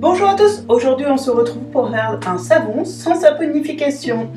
Bonjour à tous, aujourd'hui on se retrouve pour faire un savon sans saponification.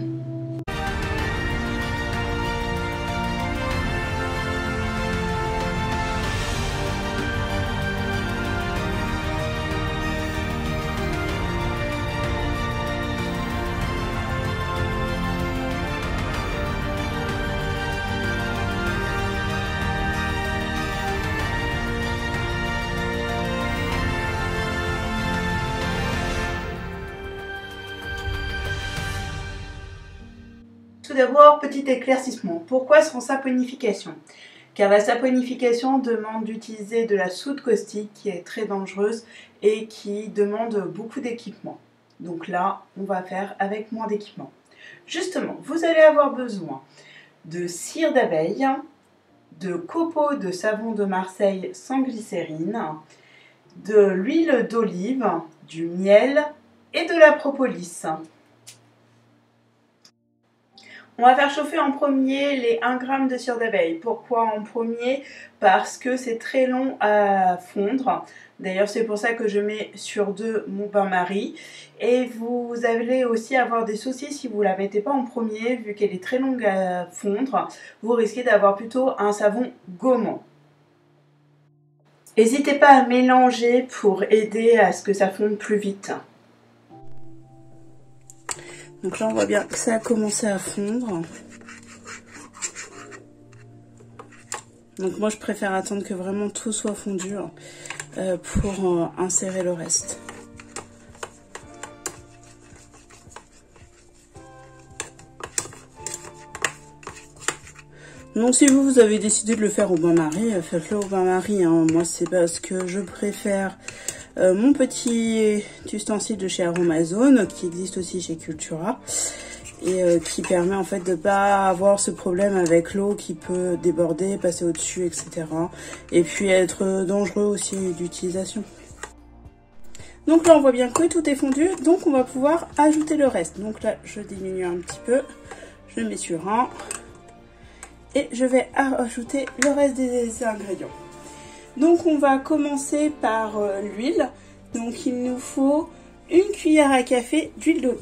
Tout d'abord, petit éclaircissement. Pourquoi sans saponification? Car la saponification demande d'utiliser de la soude caustique qui est très dangereuse et qui demande beaucoup d'équipement. Donc là, on va faire avec moins d'équipement. Justement, vous allez avoir besoin de cire d'abeille, de copeaux de savon de Marseille sans glycérine, de l'huile d'olive, du miel et de la propolis. On va faire chauffer en premier les 1 g de cire d'abeille. Pourquoi en premier? Parce que c'est très long à fondre. D'ailleurs, c'est pour ça que je mets sur 2 mon bain-marie. Et vous allez aussi avoir des soucis si vous ne la mettez pas en premier, vu qu'elle est très longue à fondre. Vous risquez d'avoir plutôt un savon gommant. N'hésitez pas à mélanger pour aider à ce que ça fonde plus vite. Donc là on voit bien que ça a commencé à fondre. Donc moi je préfère attendre que vraiment tout soit fondu pour insérer le reste. Donc si vous avez décidé de le faire au bain-marie, faites-le au bain-marie. Moi c'est parce que je préfère mon petit ustensile de chez Aromazone qui existe aussi chez Cultura et qui permet en fait de pas avoir ce problème avec l'eau qui peut déborder, passer au-dessus, etc. Et puis être dangereux aussi d'utilisation. Donc là on voit bien que tout est fondu, donc on va pouvoir ajouter le reste. Donc là je diminue un petit peu, je mets sur 1 et je vais ajouter le reste des ingrédients. Donc on va commencer par l'huile. Donc il nous faut 1 cuillère à café d'huile d'olive.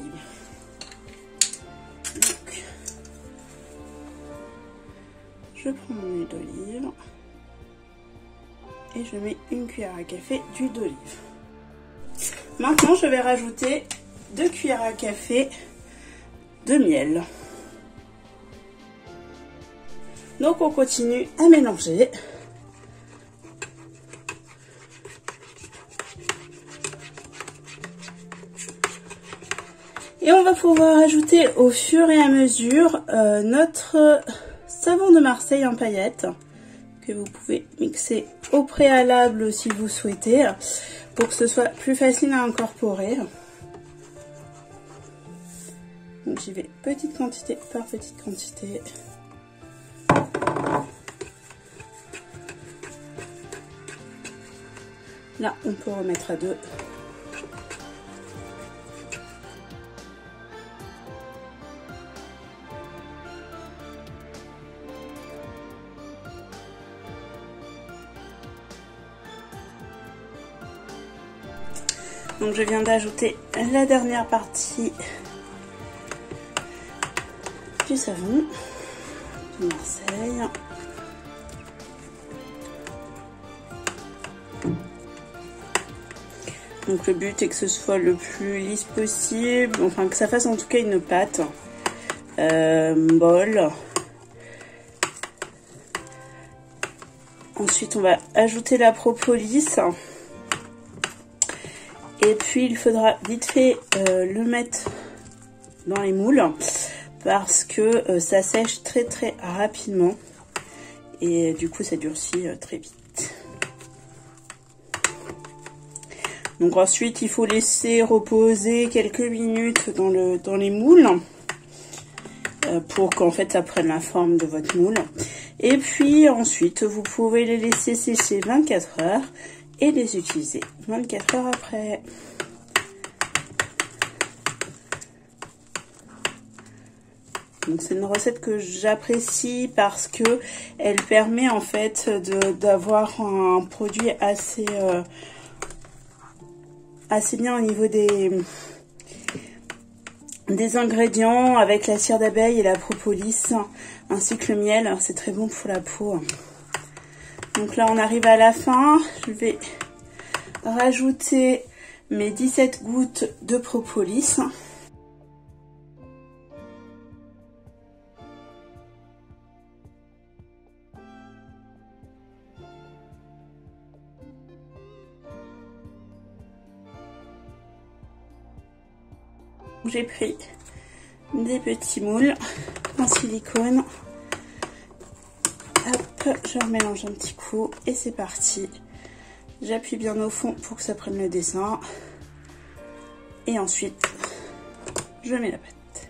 Je prends mon huile d'olive et je mets 1 cuillère à café d'huile d'olive. Maintenant je vais rajouter 2 cuillères à café de miel. Donc on continue à mélanger. Et on va pouvoir ajouter au fur et à mesure notre savon de Marseille en paillettes que vous pouvez mixer au préalable si vous souhaitez pour que ce soit plus facile à incorporer. Donc j'y vais petite quantité par petite quantité. Là on peut remettre à 2. Donc je viens d'ajouter la dernière partie du savon de Marseille. Donc le but est que ce soit le plus lisse possible, enfin que ça fasse en tout cas une pâte molle. Ensuite on va ajouter la propolis. Et puis il faudra vite fait le mettre dans les moules parce que ça sèche très rapidement et du coup ça durcit très vite. Donc ensuite il faut laisser reposer quelques minutes dans les moules pour qu'en fait ça prenne la forme de votre moule. Et puis ensuite vous pouvez les laisser sécher 24 heures et les utiliser 24 heures après. Donc c'est une recette que j'apprécie parce que elle permet en fait d'avoir un produit assez assez bien au niveau des ingrédients avec la cire d'abeille et la propolis ainsi que le miel. C'est très bon pour la peau. Donc là on arrive à la fin. Je vais rajouter mes 17 gouttes de propolis. J'ai pris des petits moules en silicone. Hop, je remélange un petit coup et c'est parti. J'appuie bien au fond pour que ça prenne le dessin. Et ensuite, je mets la pâte.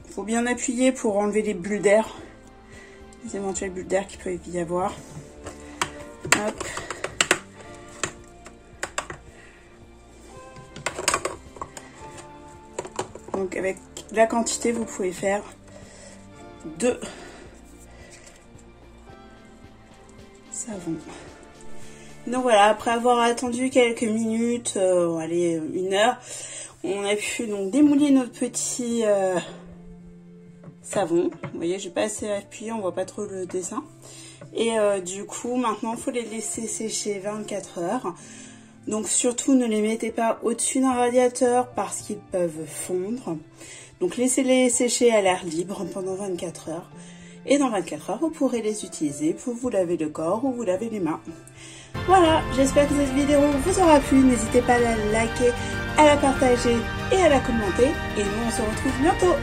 Il faut bien appuyer pour enlever les bulles d'air, les éventuelles bulles d'air qu'il peut y avoir. Hop. Donc avec la quantité, vous pouvez faire 2 savons. Donc voilà, après avoir attendu quelques minutes, allez, 1 heure, on a pu donc démouler notre petit savon. Vous voyez, j'ai pas assez appuyé, on voit pas trop le dessin. Et du coup, maintenant, il faut les laisser sécher 24 heures. Donc surtout, ne les mettez pas au-dessus d'un radiateur parce qu'ils peuvent fondre. Donc laissez-les sécher à l'air libre pendant 24 heures. Et dans 24 heures, vous pourrez les utiliser pour vous laver le corps ou vous laver les mains. Voilà, j'espère que cette vidéo vous aura plu. N'hésitez pas à la liker, à la partager et à la commenter. Et nous, on se retrouve bientôt.